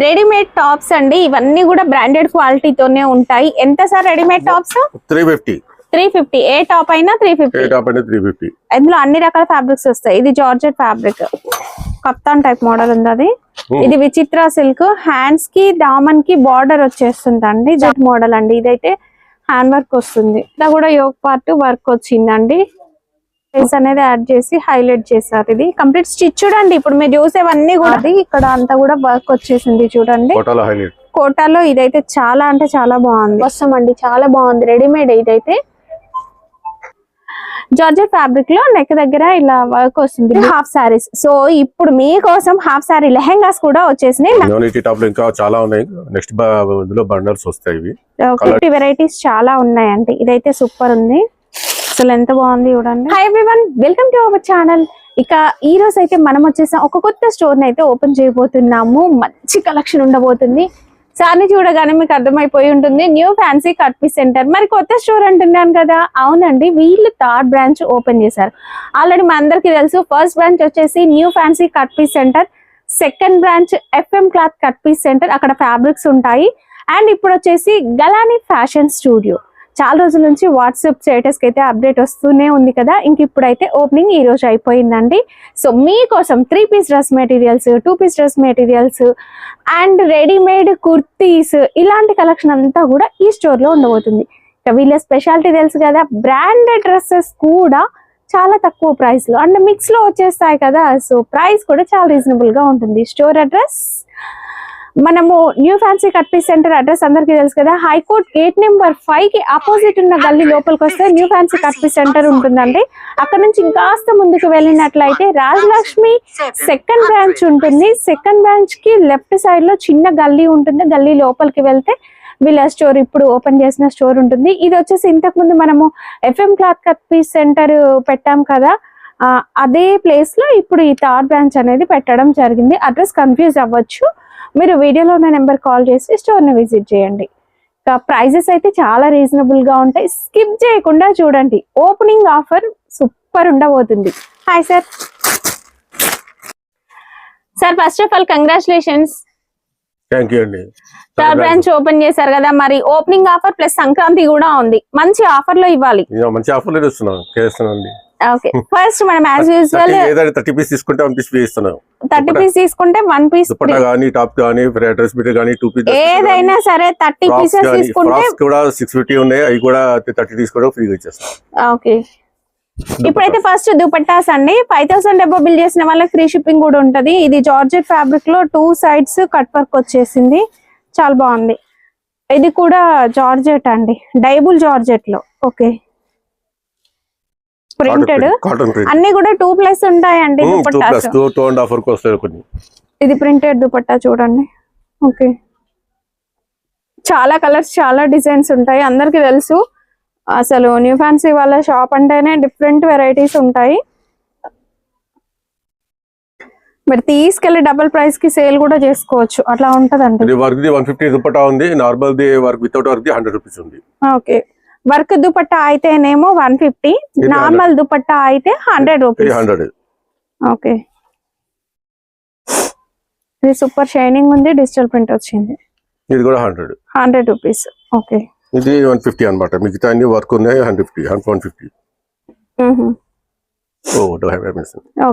Readymade tops అండి, ఇవన్నీ కూడా బ్రాండెడ్ క్వాలిటీతోనే ఉంటాయి. ఎంత సార్ రెడీమేడ్ టాప్స్? 350. 350. ఏ టాప్ అయినా 350. ఇందులో అన్ని రకాల ఫ్యాబ్రిక్స్ వస్తాయి. ఇది జార్జెట్ ఫ్యాబ్రిక్, కప్తాన్ టైప్ మోడల్ ఉంది అది. ఇది విచిత్ర సిల్క్, హ్యాండ్స్ కి దామన్ కి బార్డర్ వచ్చేస్తుంది అండి. జెట్ మోడల్ అండి. ఇదైతే హ్యాండ్ వర్క్ వస్తుంది. ఇలా కూడా యోక్ పార్ట్ వర్క్ వచ్చిందండి. అనేది యాడ్ చేసి హైలైట్ చేశారు. ఇది కంప్లీట్ స్టిచ్ చూడండి. ఇప్పుడు మీరు చూసేవన్నీ కూడా ఇక్కడ అంతా కూడా వర్క్ వచ్చేసింది చూడండి. కోటాలో ఇదైతే చాలా అంటే చాలా బాగుంది. వస్తామండి, చాలా బాగుంది. రెడీమేడ్ ఇదైతే జార్జెట్ ఫ్యాబ్రిక్ లో నెక్ దగ్గర ఇలా వర్క్ వస్తుంది. హాఫ్ సారీస్. సో ఇప్పుడు మీకోసం హాఫ్ సారీ లెహెంగాస్ కూడా వచ్చేసినాయి. ఇంకా చాలా ఉన్నాయి. నెక్స్ట్ ఇందులో బండల్స్ వస్తాయి. వెరైటీస్ చాలా ఉన్నాయండి. ఇదైతే సూపర్ ఉంది, అసలు ఎంత బాగుంది చూడండి. Hi everyone, welcome to our channel. ఇక ఈ రోజు అయితే మనం వచ్చేసాం ఒక కొత్త స్టోర్ ని అయితే ఓపెన్ చేయబోతున్నాము. మంచి కలెక్షన్ ఉండబోతుంది. సార్ని చూడగానే మీకు అర్థమైపోయి ఉంటుంది, new fancy cut piece centre. మరి కొత్త స్టోర్ అంటున్నాను కదా, అవునండి, వీళ్ళు థర్డ్ బ్రాంచ్ ఓపెన్ చేశారు. ఆల్రెడీ మా అందరికి తెలుసు, ఫస్ట్ బ్రాంచ్ వచ్చేసి new fancy cut piece centre, second branch FM cloth cut piece centre, అక్కడ ఫ్యాబ్రిక్స్ ఉంటాయి. అండ్ ఇప్పుడు వచ్చేసి గలానీ ఫ్యాషన్ స్టూడియో. చాలా రోజుల నుంచి వాట్సాప్ స్టేటస్ కి అయితే అప్డేట్ వస్తూనే ఉంది కదా, ఇంక ఇప్పుడైతే ఓపెనింగ్ ఈ రోజు అయిపోయిందండి. సో మీకోసం 3 piece dress materials, 2 piece dress materials and readymade kurtis, ఇలాంటి కలెక్షన్ అంతా కూడా ఈ స్టోర్ లో ఉండబోతుంది. ఇక వీళ్ళ స్పెషాలిటీ తెలుసు కదా, బ్రాండెడ్ డ్రెస్సెస్ కూడా చాలా తక్కువ ప్రైస్ లో అండ్ మిక్స్ లో వచ్చేస్తాయి కదా. సో ప్రైస్ కూడా చాలా రీజనబుల్ గా ఉంటుంది. స్టోర్ అడ్రస్ మనము new fancy cut piece centre address అందరికీ తెలుసు కదా, హైకోర్ట్ గేట్ నెంబర్ 5 కి ఆపోజిట్ ఉన్న గల్లీ లోపలికి వస్తే new fancy cut piece centre ఉంటుందండి. అక్కడ నుంచి ఇంకాస్త ముందుకు వెళ్ళినట్లయితే రాజలక్ష్మి సెకండ్ బ్రాంచ్ ఉంటుంది. సెకండ్ బ్రాంచ్ కి లెఫ్ట్ సైడ్ లో చిన్న గల్లీ ఉంటుంది. గల్లీ లోపలికి వెళ్తే వీళ్ళ స్టోర్, ఇప్పుడు ఓపెన్ చేసిన స్టోర్ ఉంటుంది. ఇది వచ్చేసి ఇంతకు ముందు మనము FM cloth cut piece centre పెట్టాం కదా, అదే ప్లేస్ లో ఇప్పుడు ఈ థర్డ్ బ్రాంచ్ అనేది పెట్టడం జరిగింది. అడ్రస్ కన్ఫ్యూజ్ అవ్వచ్చు, మీరు వీడియోలో ఉన్న నెంబర్ కాల్ చేసి స్టోర్ ని విజిట్ చేయండి. ప్రైజెస్ అయితే చాలా రీజనబుల్ గా ఉంటాయి. స్కిప్ చేయకుండా చూడండి, ఓపెనింగ్ ఆఫర్ సూపర్ ఉండబోతుంది. Hi sir. Sir first of all congratulations. Thank you అండి. థర్డ్ బ్రాంచ్ ఓపెన్ చేశారు కదా, మరి ఓపెనింగ్ ఆఫర్ ప్లస్ సంక్రాంతి కూడా ఉంది. మంచి ఆఫర్ లో ఇవ్వాలి. మంచి ఆఫర్ లో ఇస్తున్నాం. ఓకే, ఫస్ట్ మనం యాజ్ యూజువల్ 30 పీస్ తీసుకుంటే 1 పీస్ ఫ్రీ ఇస్తున్నాం. 30 పీస్ తీసుకుంటే 1 పీస్ దుపట్టా గానీ, టాప్ గానీ, డ్రెస్ మెటీరియల్ గానీ, 2 పీస్ ఏదైనా సరే 30 పీసెస్ తీసుకుంటే కూడా 650 ఉన్నాయి. అవి కూడా 30 తీసుకోవడం ఫ్రీగా ఇచ్చేస్తాం. ఓకే, ఇప్పుడైతే ఫస్ట్ దుపట్టాస్ అండి. 5000 అబౌవ్ బిల్ చేసిన వాళ్ళకి ఫ్రీ షిప్పింగ్ కూడా ఉంటది. ఇది జార్జెట్ ఫ్యాబ్రిక్ లో 2 సైడ్స్ కట్ వర్క్ వచ్చేసింది, చాలా బాగుంది. ఇది కూడా జార్జెట్ అండి, డైబుల్ జార్జెట్ లో. ఓకే, ప్రింటెడ్ అన్ని కూడా 2+ ఉంటాయండి. ఇది ప్రింటెడ్ దుపట్టా చూడండి. ఓకే, చాలా కలర్స్, చాలా డిజైన్స్ ఉంటాయి. అందరికి తెలుసు, అసలు న్యూ ఫ్యాన్సీ వాళ్ళ షాప్ అంటేనే డిఫరెంట్ వెరైటీస్ ఉంటాయి. మరి తీసుకెళ్లి డబుల్ ప్రైస్ కి సేల్ కూడా చేసుకోవచ్చు, అట్లా ఉంటదండి. వర్క్ 150 దుపట్టా ఉంది, normal the work without work 100 rupees ఉంది. ఓకే, వర్క్ దుపట్టా అయితేనేమో 150, నార్మల్ దుపట్టా అయితే 100 రూపీస్. ఓకే, ఇది సూపర్ షైనింగ్ ఉంది, డిజిటల్ ప్రింట్ వచ్చింది. ఇది కూడా 100 రూపీస్. ఓకే, ఇది 150 అన్నమాట. మిగతా అన్ని వర్క్ ఉన్నాయి 150.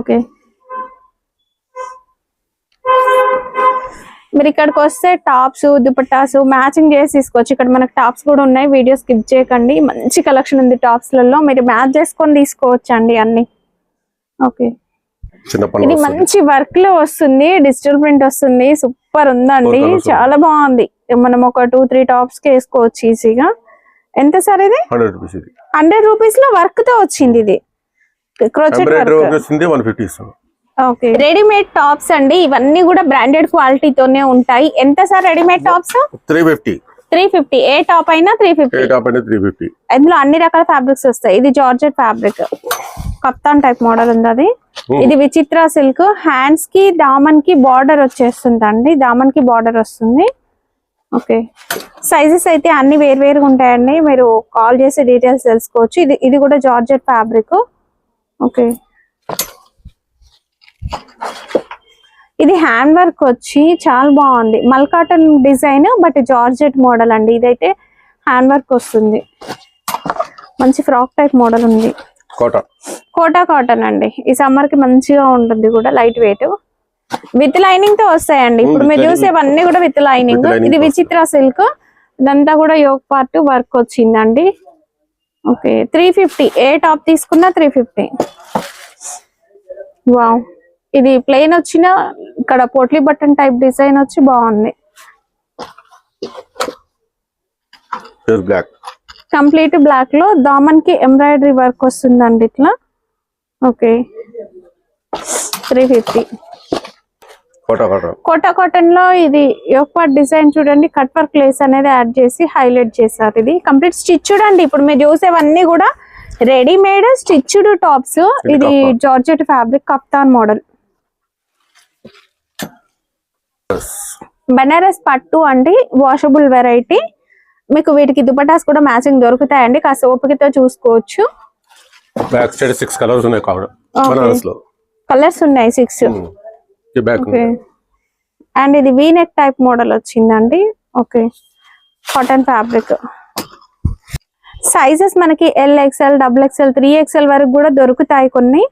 ఓకే, మీరు ఇక్కడికి వస్తే టాప్స్, దుపట్టాస్ మ్యాచింగ్ చేసి తీసుకోవచ్చు. ఇక్కడ మనకు టాప్స్ కూడా ఉన్నాయి, వీడియో స్కిప్ చేయకండి. మంచి కలెక్షన్ ఉంది టాప్స్ లలో, మీరు మ్యాచ్ చేసుకొని తీసుకోవచ్చు అండి అన్ని. ఓకే, ఇది మంచి వర్క్ లో వస్తుంది, డిజిటల్ ప్రింట్ వస్తుంది, సూపర్ ఉందండి, చాలా బాగుంది. మనం ఒక 2-3 టాప్స్ కి వేసుకోవచ్చు ఈజీగా. ఎంత సార్ ఇది? 100 రూపీస్ లో వర్క్ తో వచ్చింది. ఇది crochet work. Okay, readymade tops అండి, ఇవన్నీ కూడా బ్రాండెడ్ క్వాలిటీతోనే ఉంటాయి. ఎంత సార్ రెడీమేడ్ టాప్స్? 350. ఏ టాప్ అయినా 350. ఇందులో అన్ని రకాల ఫ్యాబ్రిక్స్ వస్తాయి. ఇది జార్జెట్ ఫ్యాబ్రిక్, కప్తాన్ టైప్ మోడల్ ఉంది అది. ఇది విచిత్ర సిల్క్, హ్యాండ్స్ కి దామన్ కి బార్డర్ వచ్చేస్తుంది అండి, దామన్ కి బార్డర్ వస్తుంది. ఓకే, సైజెస్ అయితే అన్ని వేరువేరుగా ఉంటాయండి, మీరు కాల్ చేసి డీటెయిల్స్ తెలుసుకోవచ్చు. ఇది కూడా జార్జెట్ ఫ్యాబ్రిక్. ఓకే, ఇది హ్యాండ్ వర్క్ వచ్చి చాలా బాగుంది. మల్ cotton design but georgette model అండి. ఇదైతే హ్యాండ్ వర్క్ వస్తుంది. మంచి ఫ్రాక్ టైప్ మోడల్ ఉంది. కోటా కాటన్ అండి. ఈ సమ్మర్ కి మంచిగా ఉంటుంది కూడా, లైట్ వెయిట్ విత్ లైనింగ్ తో వస్తాయండి. ఇప్పుడు మీరు చూసేవన్నీ కూడా విత్ లైనింగ్. ఇది విచిత్ర సిల్క్, ఇదంతా కూడా యోగ్ పార్ట్ వర్క్ వచ్చిందండి. ఓకే 350. ఏ టాప్ తీసుకున్నా 350. వావ్, ఇది ప్లెయిన్ వచ్చిన ఇక్కడ పోట్లీ బటన్ టైప్ డిజైన్ వచ్చి బాగుంది. కంప్లీట్ బ్లాక్ లో దామన్ కి ఎంబ్రాయిడరీ వర్క్ వస్తుందండి ఇట్లా. ఓకే 350. కోటా కాటన్ లో ఇది యోగ్ పార్ట్ డిజైన్ చూడండి, కట్ వర్క్ లేస్ అనేది యాడ్ చేసి హైలైట్ చేశారు. ఇది కంప్లీట్ స్టిచ్ చూడండి. ఇప్పుడు మీరు చూసేవన్నీ కూడా రెడీమేడ్ స్టిచ్డ్ టాప్స్. ఇది georgette fabric kaftan model. Banaras పట్టు అండి, వాషబుల్ వెరైటీ. మీకు వీటికి దుపటాస్ కూడా మ్యాచింగ్ దొరుకుతాయండి, కాస్త ఓపికతో చూసుకోవచ్చు. బ్యాక్ సైడ్ 6 కలర్స్ ఉన్నాయి బనారస్ లో. కలర్స్ ఉన్నాయి 6. అండ్ ఇది వీ నెక్ టైప్ మోడల్ వచ్చిందండి. Okay cotton fabric. సైజెస్ మనకి XL, XXL, 3XL వరకు కూడా దొరుకుతాయి కొన్ని.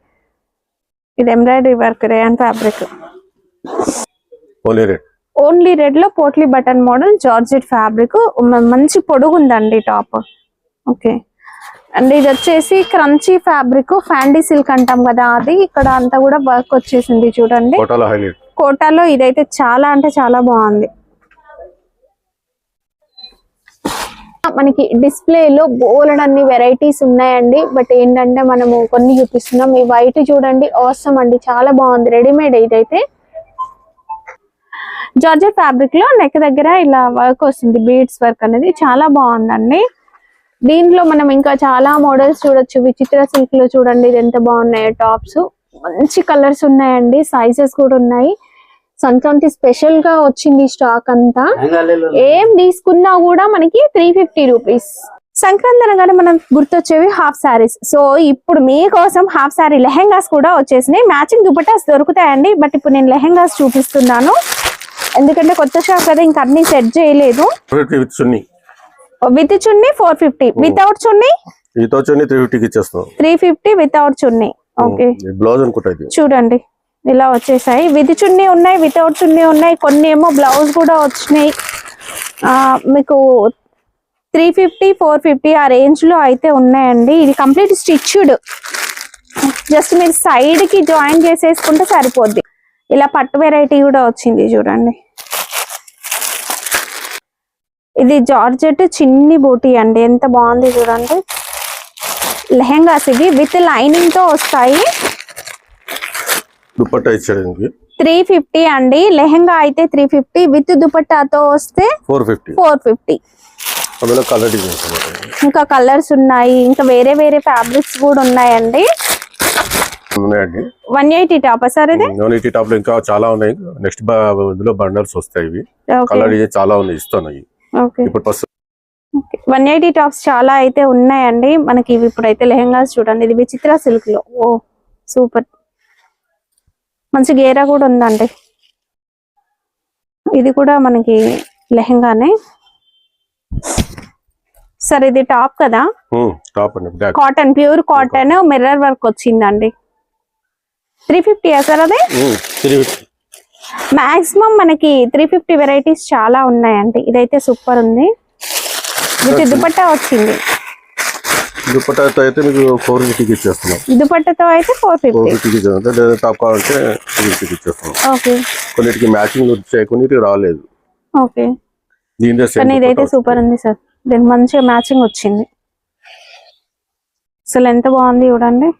ఇది embroidery work rayon fabric. Only red లో potli button model georgette fabric. మంచి పొడుగు ఉందండి టాప్. ఓకే అండ్ ఇది వచ్చేసి క్రంచీ ఫ్యాబ్రిక్, ఫ్యాండీ సిల్క్ అంటాం కదా, అది ఇక్కడ అంతా కూడా వర్క్ వచ్చేసింది చూడండి. కోటాలో ఇదైతే చాలా అంటే చాలా బాగుంది. మనకి డిస్ప్లేలో బోలెడన్ని వెరైటీస్ ఉన్నాయండి, బట్ ఏంటంటే మనము కొన్ని చూపిస్తున్నాం. ఈ వైట్ చూడండి, అవసరం అండి, చాలా బాగుంది. రెడీమేడ్ ఇదైతే జార్జెట్ ఫ్యాబ్రిక్ లో నెక్ దగ్గర ఇలా వర్క్ వస్తుంది, బీడ్స్ వర్క్ అనేది చాలా బాగుందండి. దీంట్లో మనం ఇంకా చాలా మోడల్స్ చూడొచ్చు. విచిత్ర సిల్క్ లో చూడండి ఇది ఎంత బాగున్నాయో టాప్స్. మంచి కలర్స్ ఉన్నాయండి, సైజెస్ కూడా ఉన్నాయి. సంక్రాంతి స్పెషల్ గా వచ్చింది స్టాక్ అంతా. ఏం తీసుకున్నా కూడా మనకి 350 రూపీస్. సంక్రాంతి అనగానే మనం గుర్తొచ్చేవి హాఫ్ సారీస్. సో ఇప్పుడు మీకోసం హాఫ్ సారీ లెహెంగాస్ కూడా వచ్చేసినాయి. మ్యాచింగ్ దుపట్టాస్ దొరుకుతాయండి, బట్ ఇప్పుడు నేను లెహెంగాస్ చూపిస్తున్నాను ఎందుకంటే కొత్త షాప్ కదా, ఇంకా అన్ని సెట్ చేయలేదు. With chunni 450, without chunni 350 without chunni. Okay చూడండి ఇలా వచ్చేసాయి. విత్ చున్నీ ఉన్నాయి, వితౌట్ చున్నీ ఉన్నాయి, కొన్ని ఏమో బ్లౌజ్ కూడా వచ్చినాయి. మీకు 350, 450 ఆ రేంజ్ లో అయితే ఉన్నాయండి. ఇది కంప్లీట్ స్టిచ్డ్, జస్ట్ మీరు సైడ్ కి జాయిన్ చేసేసుకుంటే సరిపోద్ది. ఇలా పట్టు వెరైటీ కూడా వచ్చింది చూడండి. ఇది జార్జెట్ చిన్ని బూటీ అండి, ఎంత బాగుంది చూడండి. లెహెంగాస్ ఇవి విత్ లైనింగ్ తో వస్తాయి. 350 అండి. లెహెంగా అయితే 350, విత్ దుపట్టాతో వస్తే 450. ఇంకా కలర్స్ ఉన్నాయి, ఇంకా వేరే వేరే ఫ్యాబ్రిక్స్ కూడా ఉన్నాయండి. 180 టాప్ సార్ ఇది. 180 టాప్ లో ఇంకా చాలా ఉన్నాయి. నెక్స్ట్ ఇందులో బండల్స్ వస్తాయి. కలర్ చాలా ఉన్నాయి, ఇస్తున్నాయి. 180 టాప్స్ చాలా అయితే ఉన్నాయండి మనకి. ఇవి ఇప్పుడైతే లెహెంగాస్ చూడండి. ఇది విచిత్ర సిల్క్ లో, ఓ సూపర్, మంచి గేరా కూడా ఉందండి. ఇది కూడా మనకి లెహెంగానే సార్. ఇది టాప్ కదా, cotton, pure cotton, mirror work వచ్చిందండి. 350 సార్ అది. మాక్సిమం మనకి 350 వెరైటీస్ చాలా ఉన్నాయండి. ఇదైతే సూపర్ ఉంది. విత్ దుపట్టా వచ్చింది. దుపట్టాతో అయితే మీకు 450 ఇచ్చేస్తున్నాం. దుపట్టాతో అయితే 450 టాప్ కావాలంటే 350 ఇచ్చేస్తున్నాం. ఓకే కొన్నిటికి మ్యాచింగ్ వచ్చాయి, కొన్నిటికి రాలేదు. ఓకే కానీ ఇదైతే సూపర్ ఉంది సార్. దీనికి మంచిగా మ్యాచింగ్ వచ్చింది. అసలు ఎంత బాగుంది చూడండి.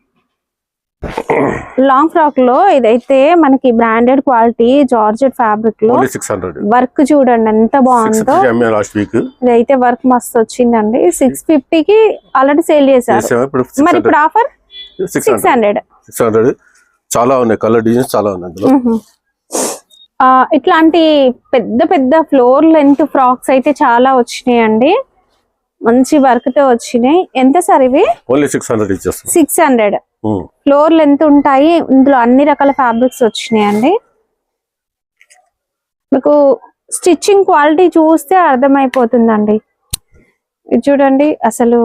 లాంగ్ ఫ్రాక్ లో ఇదైతే మనకి బ్రాండెడ్ క్వాలిటీ జార్జెట్ ఫ్యాబ్రిక్ లో వర్క్ చూడండి ఎంత బాగుందో. ఇదైతే వర్క్ మస్తు వచ్చిందండి. 650 కి ఆల్రెడీ సేల్ చేశారు. మరి ఇప్పుడు ఆఫర్ 600. చాలా ఉన్నాయి, కలర్ డిజైన్స్ చాలా ఉన్నాయి. ఇట్లాంటి పెద్ద పెద్ద ఫ్లోర్ లెంత్ ఫ్రాక్స్ అయితే చాలా వచ్చినాయండి, మంచి వర్క్ తో వచ్చినాయి. ఎంత సార్ ఇవి? 600 ఫ్లోర్ లెంత్ ఉంటాయి. ఇందులో అన్ని రకాల ఫ్యాబ్రిక్స్ వచ్చినాయండి. మీకు స్టిచ్చింగ్ క్వాలిటీ చూస్తే అర్థమైపోతుందండి. ఇది చూడండి అసలు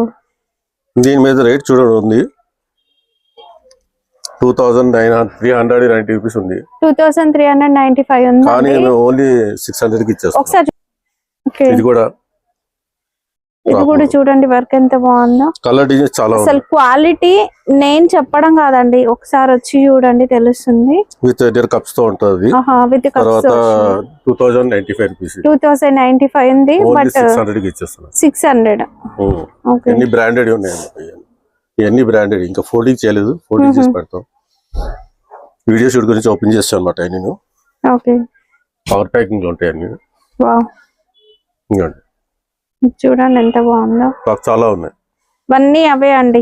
దీని మీద రేట్ చూడండి ఉంది 2390 రూపీస్ ఉంది. 2395 ఉంది. కానీ మేము ఓన్లీ 600 కి ఇచ్చేస్తాం. ఒకసారి ఇది కూడా చూడండి వర్క్ ఎంత బాగుందో. కలర్ డిజైన్ చాలా అసలు క్వాలిటీ నేను చెప్పడం కాదండి, ఒకసారి వచ్చి చూడండి తెలుస్తుంది. విత్ ఎయిర్ కప్స్ తో ఉంటది. విత్ తర్వాత 2095 రూపీస్ 2095 ఉంది. బట్ 600 కి ఇచ్చేస్తున్నాం. 600. ఓకే. ఎన్ని బ్రాండెడ్ ఉన్నాయి, ఇవన్నీ బ్రాండెడ్. ఇంకా ఫోల్డింగ్ చేయలేదు, ఫోల్డింగ్ చేసి పెడతాం. వీడియో షూట్ గురించి ఓపెన్ చేస్తాను అన్నమాట. నేను ఓకే. పవర్ ప్యాకింగ్ లో ఉంటాయి అన్ని. వావ్, చూడండి ఎంత బాగుందో. చాలా ఉన్నాయి, ఇవన్నీ అవే అండి.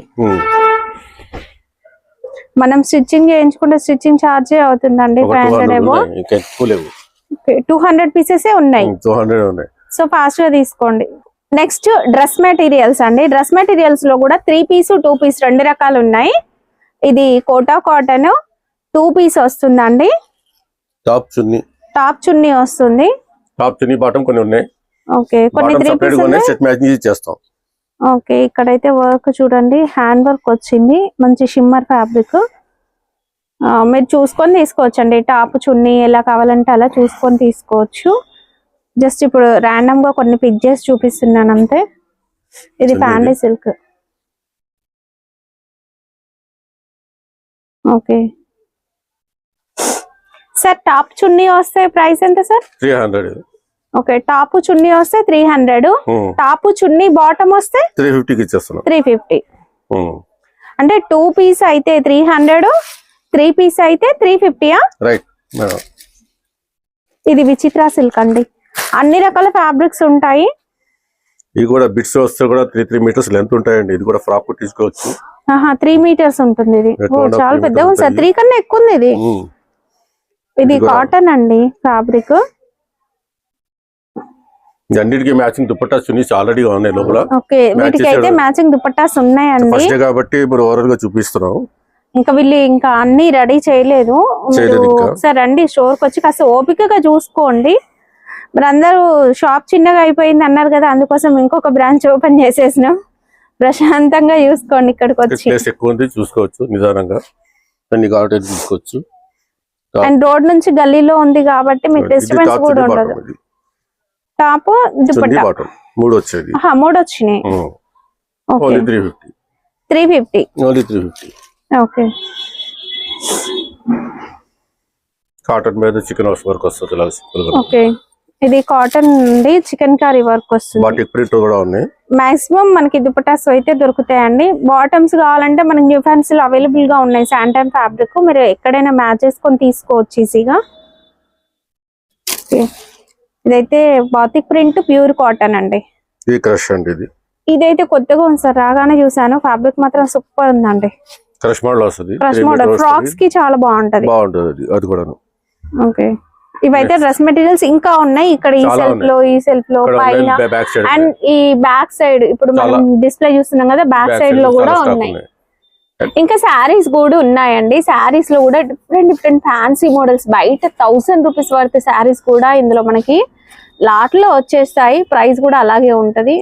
మనం స్టిచ్చింగ్ చేయించుకుంటే స్టిచ్చింగ్ ఛార్జ్ అవుతుందండి 500 ఏమో. 200 పీసెస్ ఉన్నాయి. 200 ఉన్నాయి. సో ఫాస్ట్ గా తీసుకోండి. నెక్స్ట్ డ్రెస్ మెటీరియల్స్ అండి. డ్రెస్ మెటీరియల్స్ లో కూడా 3 పీస్ 2 పీస్ 2 రకాలు ఉన్నాయి. ఇది కోటా కాటన్ 2 పీస్ వస్తుందండి. టాప్ చున్నీ వస్తుంది. టాప్ చున్నీ బాటం కొన్ని ఉన్నాయి. ఓకే, కొన్ని 3 పీస్ ఉన్నాయి. సెట్ మ్యాచింగ్ చేస్తాం. ఓకే, ఇక్కడైతే వర్క్ చూడండి, హ్యాండ్ వర్క్ వచ్చింది, మంచి షిమ్మర్ ఫ్యాబ్రిక్. మీరు చూసుకొని తీసుకోవచ్చండి. టాప్ చున్నీ ఎలా కావాలంటే అలా చూసుకొని తీసుకోవచ్చు. జస్ట్ ఇప్పుడు ర్యాండమ్ గా కొన్ని పిక్ చేసి చూపిస్తున్నాను అంతే. ఇది fancy silk. Okay sir, top చున్నీ వస్తే ప్రైస్ ఎంత సార్? 300. ఓకే, టాప్ చున్నీ వస్తే 300. టాప్ చున్నీ బాటమ్ వస్తే 350 కి ఇచ్చేస్తున్నాం. 350. అంటే 2 పీస్ అయితే 300, 3 పీస్ అయితే 350. రైట్. ఇది విచిత్ర సిల్క్ అండి. అన్ని రకాల ఫ్యాబ్రిక్స్ ఉంటాయి. ఇది కూడా బిట్స్ వస్తే కూడా 3 మీటర్స్ లెంత్ ఉంటాయండి. ఇది కూడా ఫ్రాక్ కుట్టించుకోవచ్చు. 3 మీటర్స్ ఉంటుంది. ఇది చాలా పెద్దగా ఉంది సార్, 3 కన్నా ఎక్కువ ఉంది ఇది. ఇది కాటన్ అండి ఫ్యాబ్రిక్. అన్నిటికీ మ్యాచింగ్ దుపట్టాస్ చున్నీస్ ఆల్రెడీ ఉన్నాయి లోపల. ఓకే, వీటికి అయితే మ్యాచింగ్ దుపట్టాస్ ఉన్నాయండి. ఫస్ట్ డే కాబట్టి ఇప్పుడు ఓవరాల్ గా చూపిస్తున్నాం. ఇంకా వీళ్ళు ఇంకా అన్ని రెడీ చేయలేదు. ఒకసారి రండి స్టోర్ కి వచ్చి కాస్త ఓపికగా చూసుకోండి. మరి అందరూ షాప్ చిన్నగా అయిపోయింది అన్నారు కదా, అందుకోసం ఇంకొక బ్రాంచ్ ఓపెన్ చేసేసినాం. ప్రశాంతంగా చూసుకోండి, ఇక్కడికి వచ్చి. ప్లేస్ ఎక్కువ ఉంది, చూసుకోవచ్చు నిదానంగా. అన్ని కావాలంటే చూసుకోవచ్చు. అండ్ రోడ్ నుంచి గల్లీలో ఉంది కాబట్టి మీకు డిస్టర్బెన్స్ కూడా ఉండదు. టాప్ దుపట్టా 3 వచ్చేది. 3 వచ్చినాయి. ఓకే, 350. ఓకే, కాటన్ మీద చికెన్ వర్క్ వస్తుంది. ఓకే, ఇది కాటన్ నుండి చికెన్ కర్రీ వర్క్ వస్తుంది. బాటిక్ ప్రింట్ కూడా ఉన్నాయి. మాక్సిమం మనకి దుపట్టాస్ అయితే దొరుకుతాయండి. బాటమ్స్ కావాలంటే మనకి న్యూ ఫ్యాన్సీలో అవైలబుల్ గా ఉన్నాయి. శాంటన్ ఫ్యాబ్రిక్, మీరు ఎక్కడైనా మ్యాచ్ చేసుకొని తీసుకోవచ్చు ఈజీగా. ఇదైతే బాతిక్ ప్రింట్ ప్యూర్ కాటన్ అండి. ఇది క్రష్ అండి. ఇదైతే కొత్తగా ఉంది సార్, రాగానే చూసాను. ఫ్యాబ్రిక్ మాత్రం సూపర్ ఉందండి. క్రష్ మోడల్ వస్తుంది. క్రష్ మోడల్ ఫ్రాక్స్ కి చాలా బాగుంటది. అది కూడా. ఓకే, ఇవైతే డ్రెస్ మెటీరియల్స్ ఇంకా ఉన్నాయి. ఇక్కడ ఈ సెల్ఫ్ లో పైన అండ్ ఈ బ్యాక్ సైడ్ ఇప్పుడు మనం డిస్ప్లే చూస్తున్నాం కదా, బ్యాక్ సైడ్ లో కూడా ఉన్నాయి. ఇంకా శారీస్ కూడా ఉన్నాయండి. శారీస్ లో కూడా డిఫరెంట్ ఫ్యాన్సీ మోడల్స్. బయట 1000 రూపీస్ వర్త్ శారీస్ కూడా ఇందులో మనకి లాట్ లో వచ్చేస్తాయి. ప్రైస్ కూడా అలాగే ఉంటది.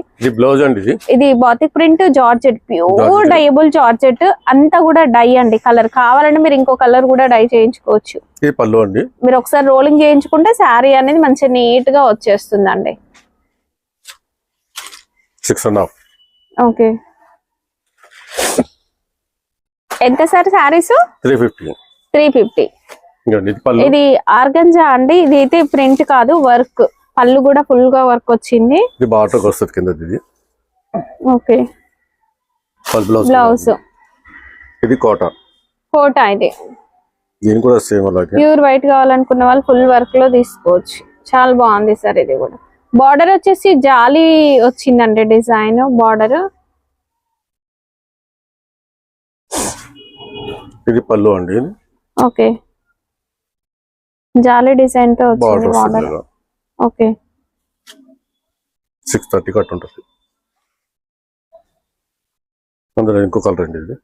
ఇది batik print georgette, pure dyeable georgette. అంతా కూడా డై అండి. కలర్ కావాలంటే మీరు ఇంకో కలర్ కూడా డై చేయించుకోవచ్చు. మీరు ఒకసారి రోలింగ్ చేయించుకుంటే శారీ అనేది మంచిగా నీట్ గా వచ్చేస్తుందండి. 6.5. ఓకే, ఎంత సార్ శారీస్? 350. ఇది ఆర్గంజా అండి. ఇది అయితే ప్రింట్ కాదు, వర్క్. పళ్ళు కూడా ఫుల్ గా వర్క్ వచ్చింది. Okay, blouse. ఇది కోటా. ఇది దీని కూడా సేమ్ అలాగే. ప్యూర్ వైట్ కావాలనుకున్న వాళ్ళు ఫుల్ వర్క్ లో తీసుకోవచ్చు. చాలా బాగుంది సార్. ఇది కూడా బార్డర్ వచ్చేసి జాలీ వచ్చిందండి డిజైన్ బార్డర్. ఇది పళ్ళు అండి. ఓకే, జాలీ డిజైన్ తో వచ్చింది బార్డర్. ఓకే, 630 కట్ ఉంటుంది. అందులో ఇంకో కలర్ అండి.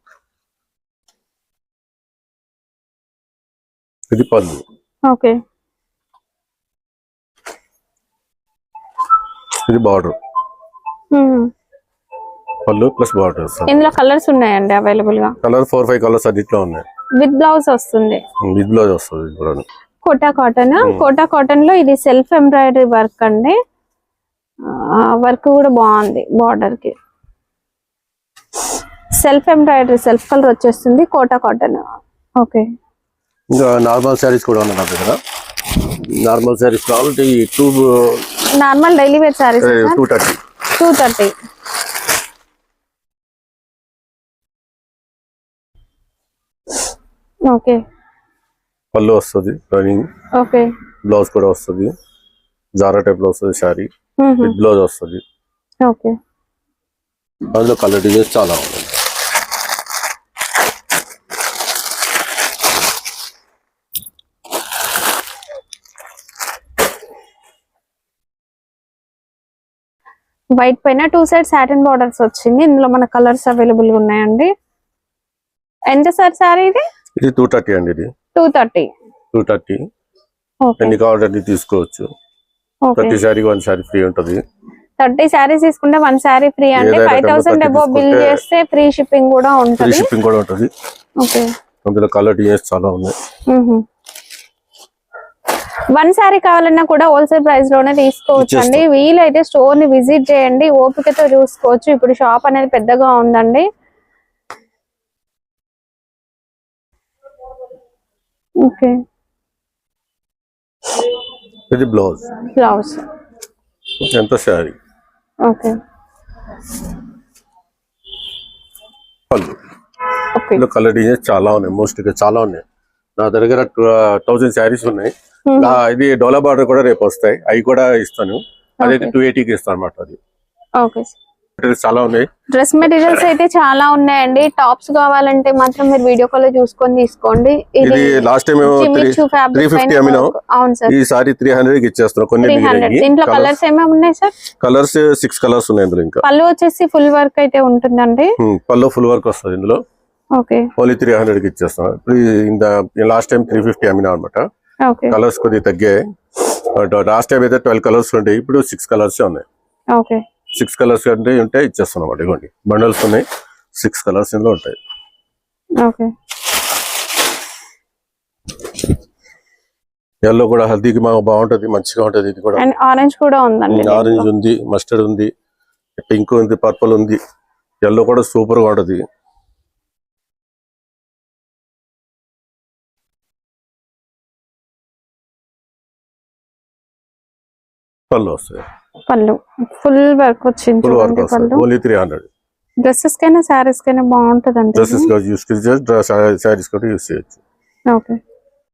ఇది పళ్ళు. ఓకే, ఇది బార్డర్, పళ్ళు ప్లస్ బార్డర్ వస్తుంది. ఇందులో కలర్స్ ఉన్నాయండి అవైలబుల్ గా. కలర్ 4-5 కలర్స్ అన్నిట్లో ఉన్నాయి. విత్ బ్లౌజ్ వస్తుంది. విత్ బ్లౌజ్ వస్తుంది కూడా. కోటా కాటన్. కోటా కాటన్ లో ఇది సెల్ఫ్ ఎంబ్రాయిడరీ వర్క్ అండి. వర్క్ కూడా బాగుంది. బార్డర్ కి సెల్ఫ్ ఎంబ్రాయిడరీ, సెల్ఫ్ కలర్ వచ్చేస్తుంది. కోటా కాటన్. ఓకే. ఇంకా నార్మల్ శారీస్ కూడా ఉన్నాయి నా దగ్గర. నార్మల్ శారీస్ కావాలంటే ఈ normal daily wear saris 230. Okay. పళ్ళు వస్తుంది రన్నింగ్. ఓకే. బ్లౌజ్ కూడా వస్తుంది. జారా టైప్ లో వస్తుంది శారీ. విత్ బ్లౌజ్ వస్తుంది. ఓకే. అందులో కలర్ డిజైన్స్ చాలా ఉన్నాయి. వైట్ పైన 2 సైడ్ సాటిన్ బార్డర్స్ వచ్చింది. ఇందులో మన కలర్స్ అవైలబుల్ గా ఉన్నాయండి. ఎంత సార్ సారీ ఇది? ఇది 230 అండి. ఇది 230. ఎన్ని కావాలంటే తీసుకోవచ్చు. ప్రతి శారీకి 1 శారీ ఫ్రీ ఉంటుంది. 30 శారీస్ తీసుకుంటే 1 శారీ ఫ్రీ అంటే 5000 అబౌవ్ బిల్ చేస్తే ఫ్రీ షిప్పింగ్ కూడా ఉంటుంది. ఓకే. అందులో కలర్ డిజైన్స్ చాలా ఉన్నాయి. 1 శారీ కావాలన్నా కూడా హోల్సేల్ ప్రైస్ లోనే తీసుకోవచ్చు అండి. వీలైతే స్టోర్ ని విజిట్ చేయండి, ఓపికతో చూసుకోవచ్చు. ఇప్పుడు షాప్ అనేది పెద్దగా ఉందండి. ఓకే. ఇది బ్లౌజ్ ఎంత శారీ. ఓకే. పళ్ళు కలర్ డిజైన్స్ చాలా ఉన్నాయి. మోస్ట్లీ చాలా ఉన్నాయి. నా దగ్గర 1000 శారీస్ ఉన్నాయి. ఇది డోలా బార్డర్ కూడా రేపు వస్తాయి. అవి కూడా ఇస్తాను. అదైతే 280కి ఇస్తాను అనమాట. అది ఓకే. చాలా ఉన్నాయి. డ్రెస్ మెటీరియల్స్ అయితే చాలా ఉన్నాయండి. టాప్స్ కావాలంటే మాత్రం మీరు వీడియో కాల్ లో చూసుకొని తీసుకోండి. ఇది లాస్ట్ టైం 350 అమ్మినాం. అవును సార్. ఈసారి 300 కి ఇచ్చేస్తున్నాం. కొన్ని 300. దీంట్లో కలర్స్ ఏమేమి ఉన్నాయి సార్? కలర్స్ 6 కలర్స్ ఉన్నాయి ఇందులో. ఇంకా పళ్ళు వచ్చేసి ఫుల్ వర్క్ అయితే ఉంటుందండి. పళ్ళు ఫుల్ వర్క్ వస్తుంది ఇందులో. ఓకే. ఓన్లీ 300 కి ఇచ్చేస్తాం. ఇప్పుడు లాస్ట్ టైం 350 అమ్మినా అనమాట. కలర్స్ కొద్దిగా తగ్గాయి. లాస్ట్ టైం అయితే 12 కలర్స్ ఉంటాయి. ఇప్పుడు 6 కలర్స్ ఉన్నాయి. ఓకే. 6 కలర్స్ అంటే ఉంటే ఇచ్చేస్తున్నాం. ఇవ్వండి, బండల్స్ ఉన్నాయి. 6 కలర్స్ ఇందులో ఉంటాయి. ఓకే. ఎల్లో కూడా హల్దీకి బాగుంటది, మంచిగా ఉంటది. ఇది కూడా ఆరెంజ్ కూడా ఉందండి. ఆరెంజ్ ఉంది, మస్టర్డ్ ఉంది, పింక్ ఉంది, పర్పుల్ ఉంది. ఎల్లో కూడా సూపర్ గా ఉంటది. పళ్ళు వస్తాయి. పళ్ళు ఫుల్ వర్క్ వచ్చింది. ఫుల్ వర్క్ వస్తుంది. ఓన్లీ 300. డ్రెస్సెస్ కైనా సారీస్ కైనా బాగుంటది. డ్రెస్సెస్ యూస్ చేయొచ్చు.